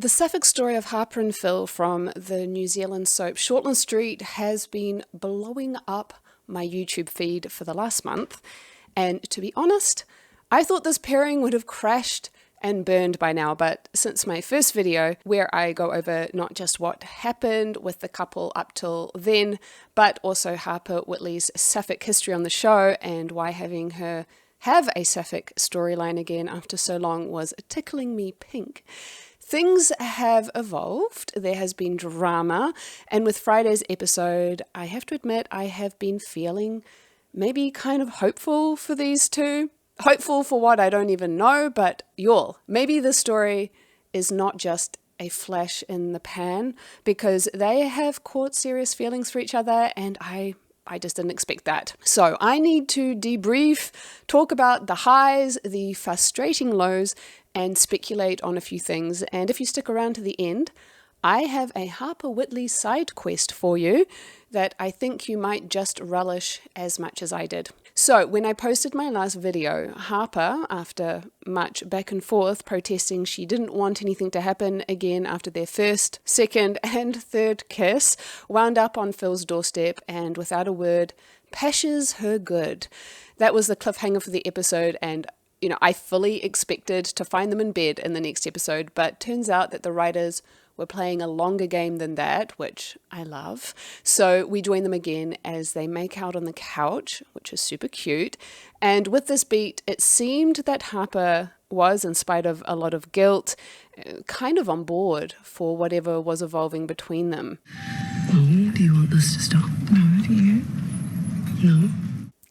The sapphic story of Harper and Phil from the New Zealand soap Shortland Street has been blowing up my YouTube feed for the last month. And to be honest, I thought this pairing would have crashed and burned by now, but since my first video where I go over not just what happened with the couple up till then, but also Harper Whitley's sapphic history on the show and why having her have a sapphic storyline again after so long was tickling me pink. Things have evolved, there has been drama, and with Friday's episode, I have to admit I have been feeling maybe kind of hopeful for these two. Hopeful for what I don't even know, but y'all, maybe the story is not just a flash in the pan, because they have caught serious feelings for each other, and I just didn't expect that. So I need to debrief, talk about the highs, the frustrating lows, and speculate on a few things. And if you stick around to the end, I have a Harper Whitley side quest for you that I think you might just relish as much as I did. So when I posted my last video, Harper, after much back and forth protesting she didn't want anything to happen again after their first, second and third kiss, wound up on Phil's doorstep and without a word, pashes her good. That was the cliffhanger for the episode, and I fully expected to find them in bed in the next episode, but turns out that the writers were playing a longer game than that, which I love. So we join them again as they make out on the couch, which is super cute. And with this beat, it seemed that Harper was, in spite of a lot of guilt, kind of on board for whatever was evolving between them. Oh, do you want this to stop? No, do you? No.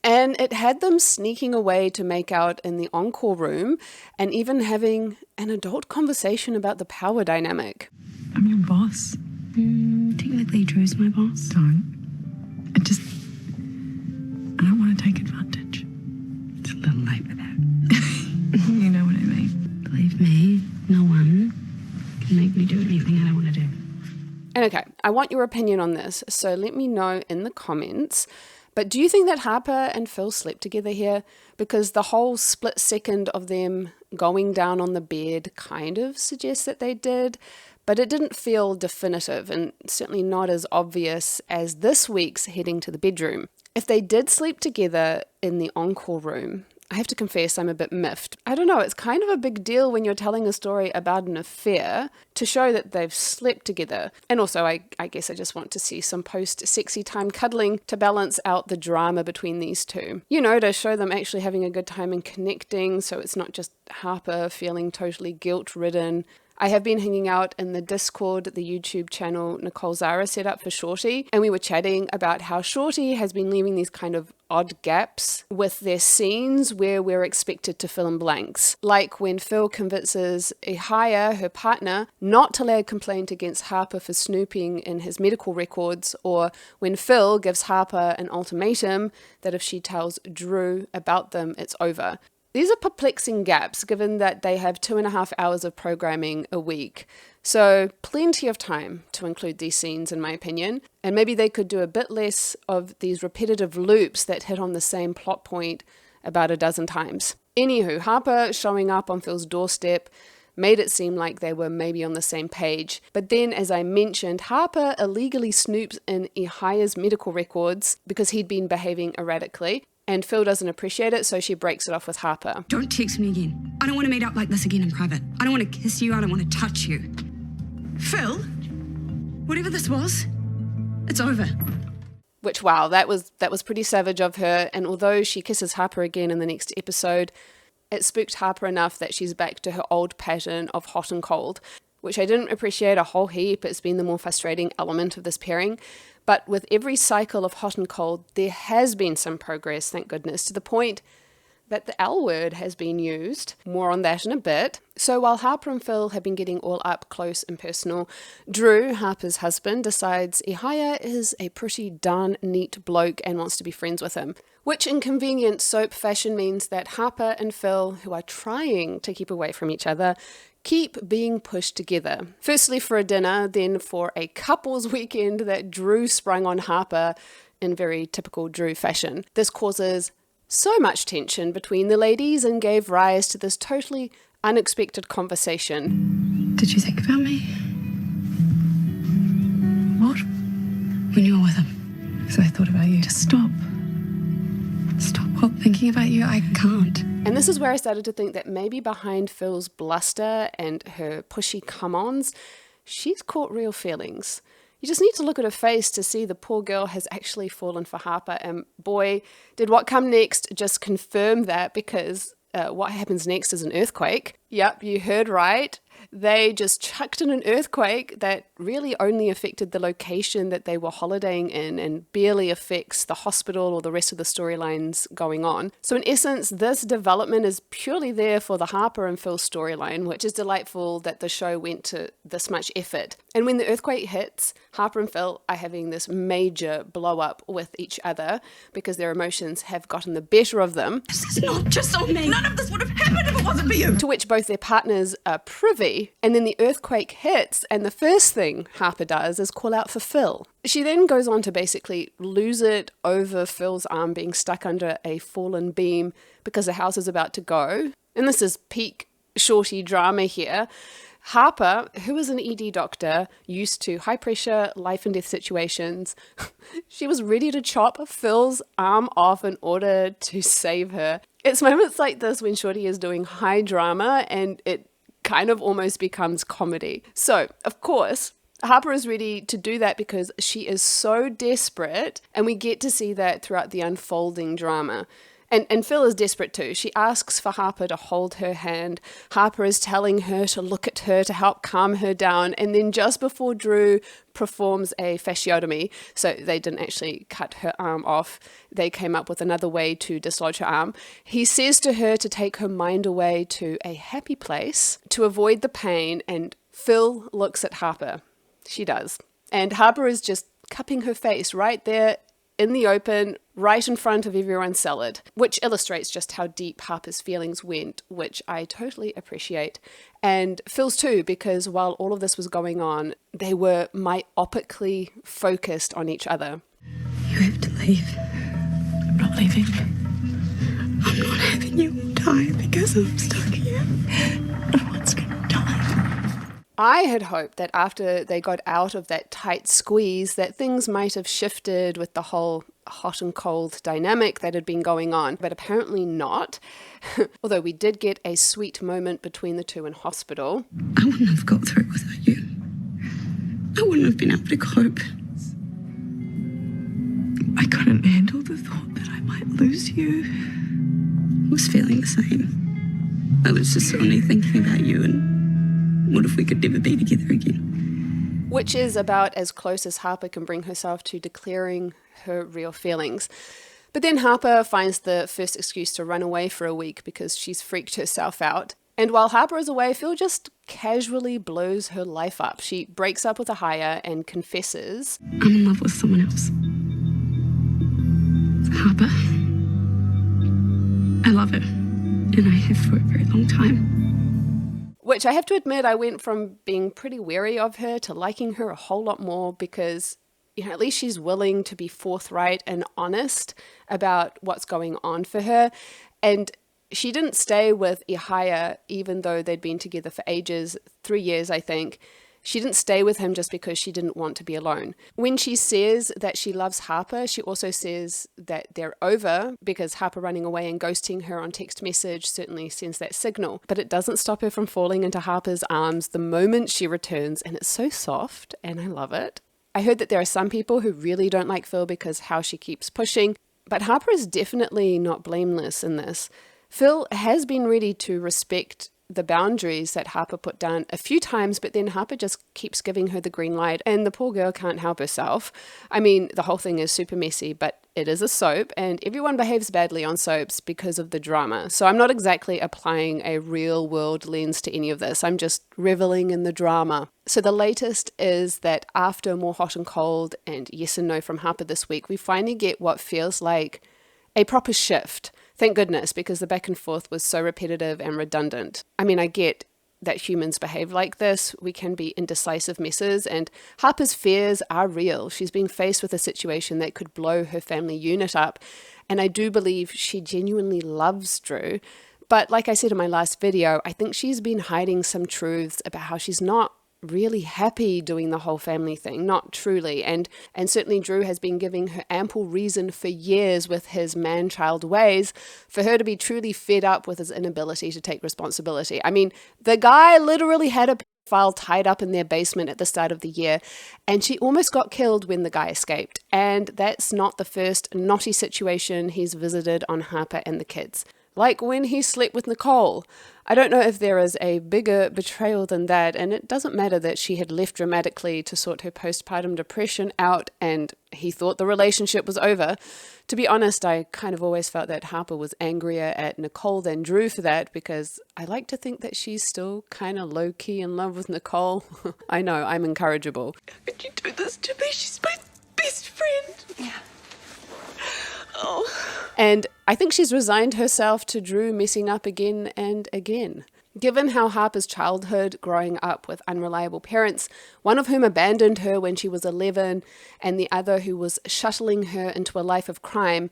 And it had them sneaking away to make out in the encore room and even having an adult conversation about the power dynamic. I'm your boss. Technically, Drew's my boss. I don't want to take advantage. It's a little late for that. You know what I mean. Believe me, no one can make me do anything I don't want to do. And okay, I want your opinion on this, so let me know in the comments. But do you think that Harper and Phil slept together here? Because the whole split second of them going down on the bed kind of suggests that they did, but it didn't feel definitive and certainly not as obvious as this week's heading to the bedroom. If they did sleep together in the encore room, I have to confess I'm a bit miffed. I don't know, it's kind of a big deal when you're telling a story about an affair to show that they've slept together. And also, I guess I just want to see some post-sexy time cuddling to balance out the drama between these two. To show them actually having a good time and connecting, so it's not just Harper feeling totally guilt-ridden. I have been hanging out in the Discord, the YouTube channel Nicole Zara set up for Shorty, and we were chatting about how Shorty has been leaving these kind of odd gaps with their scenes where we're expected to fill in blanks. Like when Phil convinces Ihaya, her partner, not to lay a complaint against Harper for snooping in his medical records, or when Phil gives Harper an ultimatum that if she tells Drew about them, it's over. These are perplexing gaps given that they have 2.5 hours of programming a week. So plenty of time to include these scenes in my opinion. And maybe they could do a bit less of these repetitive loops that hit on the same plot point about a dozen times. Anywho, Harper showing up on Phil's doorstep made it seem like they were maybe on the same page. But then, as I mentioned, Harper illegally snoops in Ihaya's medical records because he'd been behaving erratically. And Phil doesn't appreciate it, so she breaks it off with Harper. Don't text me again. I don't want to meet up like this again in private. I don't want to kiss you. I don't want to touch you. Phil, whatever this was, it's over. Which, wow, that was pretty savage of her. And although she kisses Harper again in the next episode, it spooked Harper enough that she's back to her old pattern of hot and cold, which I didn't appreciate a whole heap. It's been the more frustrating element of this pairing. But with every cycle of hot and cold, there has been some progress, thank goodness, to the point that the L word has been used. More on that in a bit. So while Harper and Phil have been getting all up close and personal, Drew, Harper's husband, decides Ihaya is a pretty darn neat bloke and wants to be friends with him. Which in convenient soap fashion means that Harper and Phil, who are trying to keep away from each other, keep being pushed together. Firstly for a dinner, then for a couples weekend that Drew sprung on Harper in very typical Drew fashion. This causes so much tension between the ladies and gave rise to this totally unexpected conversation. Did you think about me? What? When you were with him. So I thought about you. Just stop. Stop thinking about you. I can't. And this is where I started to think that maybe behind Phil's bluster and her pushy come-ons, she's caught real feelings. You just need to look at her face to see the poor girl has actually fallen for Harper. And boy, did what come next just confirm that, because what happens next is an earthquake. Yep, you heard right. They just chucked in an earthquake that really only affected the location that they were holidaying in and barely affects the hospital or the rest of the storylines going on. So in essence, this development is purely there for the Harper and Phil storyline, which is delightful that the show went to this much effort. And when the earthquake hits, Harper and Phil are having this major blow up with each other because their emotions have gotten the better of them. This is not just on me. None of this would have happened if it wasn't for you. To which both their partners are privy. And then the earthquake hits, and the first thing Harper does is call out for Phil. She then goes on to basically lose it over Phil's arm being stuck under a fallen beam because the house is about to go. And this is peak shorty drama here. Harper, who is an ED doctor, used to high pressure life and death situations, she was ready to chop Phil's arm off in order to save her. It's moments like this when Shorty is doing high drama and it kind of almost becomes comedy. So, of course, Harper is ready to do that because she is so desperate, and we get to see that throughout the unfolding drama. And Phil is desperate too. She asks for Harper to hold her hand. Harper is telling her to look at her to help calm her down. And then just before Drew performs a fasciotomy, so they didn't actually cut her arm off, they came up with another way to dislodge her arm. He says to her to take her mind away to a happy place to avoid the pain. And Phil looks at Harper. She does. And Harper is just cupping her face right there in the open, right in front of everyone's salad, which illustrates just how deep Harper's feelings went, which I totally appreciate. And Phil's too, because while all of this was going on, they were myopically focused on each other. You have to leave. I'm not leaving. I'm not having you die because I'm stuck here. No one's gonna die. I had hoped that after they got out of that tight squeeze that things might have shifted with the whole hot and cold dynamic that had been going on, but apparently not. Although we did get a sweet moment between the two in hospital. I wouldn't have got through it without you. I wouldn't have been able to cope. I couldn't handle the thought that I might lose you. I was feeling the same. I was just only thinking about you and what if we could never be together again? Which is about as close as Harper can bring herself to declaring her real feelings. But then Harper finds the first excuse to run away for a week because she's freaked herself out. And while Harper is away, Phil just casually blows her life up. She breaks up with a hire and confesses, I'm in love with someone else. Harper. I love him. And I have for a very long time. Which I have to admit, I went from being pretty wary of her to liking her a whole lot more because, you know, at least she's willing to be forthright and honest about what's going on for her. And she didn't stay with Ihaya, even though they'd been together for ages, 3 years, I think. She didn't stay with him just because she didn't want to be alone. When she says that she loves Harper, she also says that they're over because Harper running away and ghosting her on text message certainly sends that signal. But it doesn't stop her from falling into Harper's arms the moment she returns, and it's so soft, and I love it. I heard that there are some people who really don't like Phil because how she keeps pushing, but Harper is definitely not blameless in this. Phil has been ready to respect the boundaries that Harper put down a few times, but then Harper just keeps giving her the green light and the poor girl can't help herself. I mean, the whole thing is super messy, but it is a soap and everyone behaves badly on soaps because of the drama. So I'm not exactly applying a real world lens to any of this. I'm just reveling in the drama. So the latest is that after more hot and cold and yes and no from Harper this week, we finally get what feels like a proper shift. Thank goodness, because the back and forth was so repetitive and redundant. I mean, I get that humans behave like this. We can be indecisive messes, and Harper's fears are real. She's being faced with a situation that could blow her family unit up, and I do believe she genuinely loves Drew, But like I said in my last video, I think she's been hiding some truths about how she's not really happy doing the whole family thing, not truly. And certainly Drew has been giving her ample reason for years with his man-child ways for her to be truly fed up with his inability to take responsibility. I mean, the guy literally had a file tied up in their basement at the start of the year, and she almost got killed when the guy escaped. And that's not the first naughty situation he's visited on Harper and the kids. Like when he slept with Nicole. I don't know if there is a bigger betrayal than that, and it doesn't matter that she had left dramatically to sort her postpartum depression out and he thought the relationship was over. To be honest, I kind of always felt that Harper was angrier at Nicole than Drew for that, because I like to think that she's still kind of low-key in love with Nicole. I know, I'm incorrigible. How could you do this to me? She's my best friend. Yeah. Oh. And I think she's resigned herself to Drew messing up again and again. Given how Harper's childhood, growing up with unreliable parents, one of whom abandoned her when she was 11 and the other who was shuttling her into a life of crime,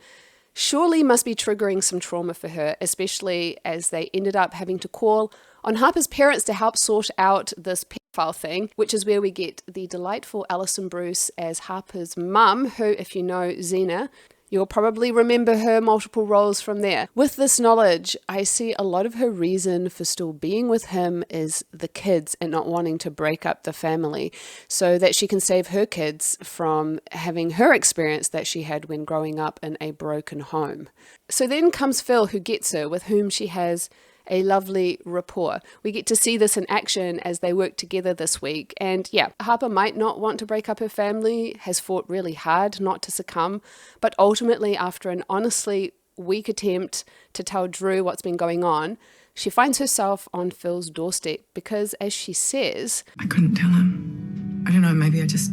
surely must be triggering some trauma for her, especially as they ended up having to call on Harper's parents to help sort out this pedophile thing, which is where we get the delightful Alison Bruce as Harper's mum, who, if you know Xena, you'll probably remember her multiple roles from there. With this knowledge, I see a lot of her reason for still being with him is the kids and not wanting to break up the family so that she can save her kids from having her experience that she had when growing up in a broken home. So then comes Phil, who gets her, with whom she has a lovely rapport. We get to see this in action as they work together this week. And yeah, Harper might not want to break up her family, has fought really hard not to succumb, but ultimately after an honestly weak attempt to tell Drew what's been going on, she finds herself on Phil's doorstep because, as she says, I couldn't tell him. I don't know, maybe I just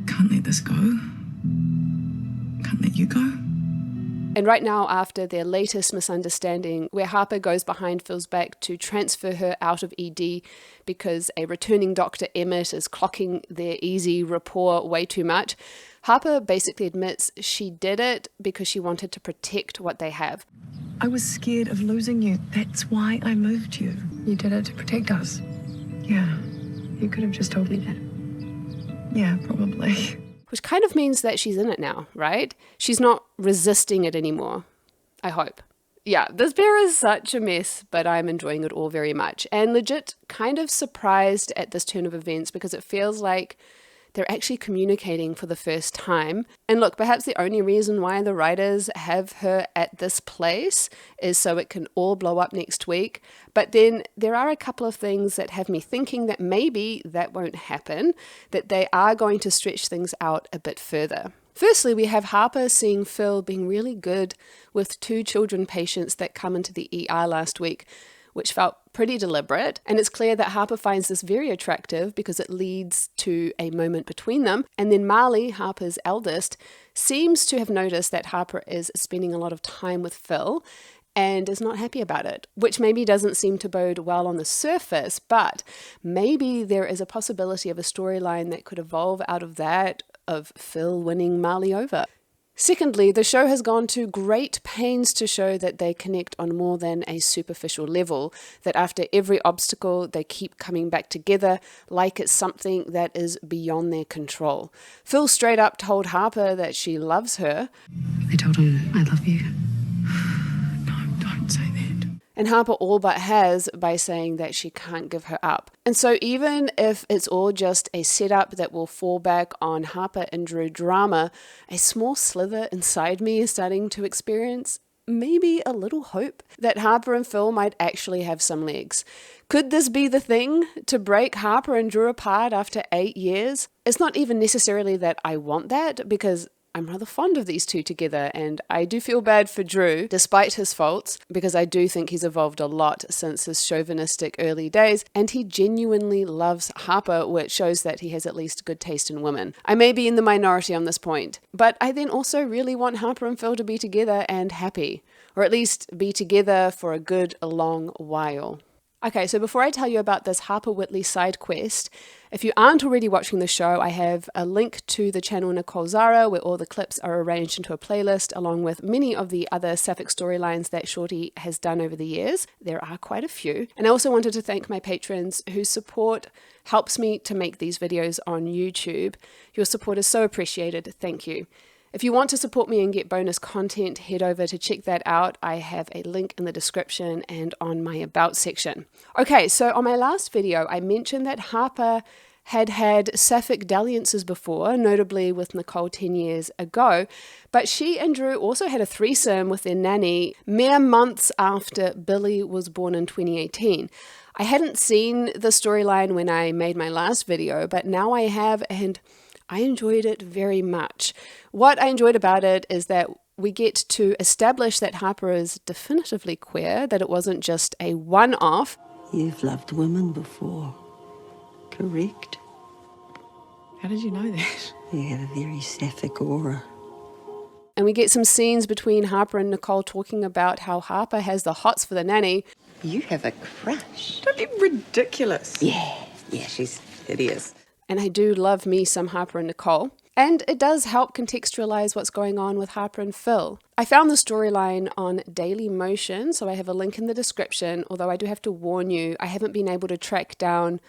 can't let this go. Can't let you go. And right now, after their latest misunderstanding, where Harper goes behind Phil's back to transfer her out of ED because a returning Dr. Emmett is clocking their easy rapport way too much, Harper basically admits she did it because she wanted to protect what they have. I was scared of losing you. That's why I moved you. You did it to protect us. Yeah. You could have just told me that. Yeah, probably. Which kind of means that she's in it now, right? She's not resisting it anymore, I hope. Yeah, this bear is such a mess, but I'm enjoying it all very much. And legit kind of surprised at this turn of events because it feels like they're actually communicating for the first time. And look, perhaps the only reason why the writers have her at this place is so it can all blow up next week. But then there are a couple of things that have me thinking that maybe that won't happen, that they are going to stretch things out a bit further. Firstly, we have Harper seeing Phil being really good with 2 children patients that come into the ER last week, which felt pretty deliberate. And it's clear that Harper finds this very attractive because it leads to a moment between them. And then Marley, Harper's eldest, seems to have noticed that Harper is spending a lot of time with Phil and is not happy about it, which maybe doesn't seem to bode well on the surface, but maybe there is a possibility of a storyline that could evolve out of that, of Phil winning Marley over. Secondly, the show has gone to great pains to show that they connect on more than a superficial level, that after every obstacle they keep coming back together like it's something that is beyond their control. Phil straight up told Harper that she loves her. I told him I love you. No, don't say that. And Harper all but has by saying that she can't give her up. And so even if it's all just a setup that will fall back on Harper and Drew drama, a small slither inside me is starting to experience maybe a little hope that Harper and Phil might actually have some legs. Could this be the thing to break Harper and Drew apart after 8 years? It's not even necessarily that I want that, because I'm rather fond of these two together, and I do feel bad for Drew, despite his faults, because I do think he's evolved a lot since his chauvinistic early days, and he genuinely loves Harper, which shows that he has at least good taste in women. I may be in the minority on this point, but I then also really want Harper and Phil to be together and happy, or at least be together for a good long while. Okay, so before I tell you about this Harper Whitley side quest, If you aren't already watching the show, I have a link to the channel Nicole Zara where all the clips are arranged into a playlist along with many of the other sapphic storylines that Shorty has done over the years. There are quite a few. And I also wanted to thank my patrons whose support helps me to make these videos on YouTube. Your support is so appreciated. Thank you. If you want to support me and get bonus content, head over to check that out. I have a link in the description and on my About section. Okay, so on my last video, I mentioned that Harper had sapphic dalliances before, notably with Nicole 10 years ago, but she and Drew also had a threesome with their nanny mere months after Billy was born in 2018. I hadn't seen the storyline when I made my last video, but now I have, and I enjoyed it very much. What I enjoyed about it is that we get to establish that Harper is definitively queer, that it wasn't just a one-off. You've loved women before, correct? How did you know that? You have a very sapphic aura. And we get some scenes between Harper and Nicole talking about how Harper has the hots for the nanny. You have a crush. Don't be ridiculous. Yeah, she's hideous. And I do love me some Harper and Nicole. And it does help contextualize what's going on with Harper and Phil. I found the storyline on Daily Motion, so I have a link in the description, although I do have to warn you, I haven't been able to track down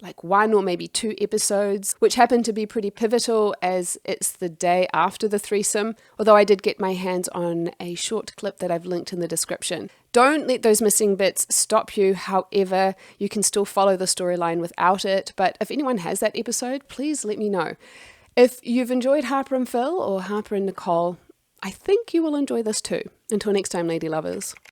like 1 or maybe 2 episodes, which happen to be pretty pivotal as it's the day after the threesome, although I did get my hands on a short clip that I've linked in the description. Don't let those missing bits stop you. However, you can still follow the storyline without it, but if anyone has that episode, please let me know. If you've enjoyed Harper and Phil or Harper and Nicole, I think you will enjoy this too. Until next time, lady lovers.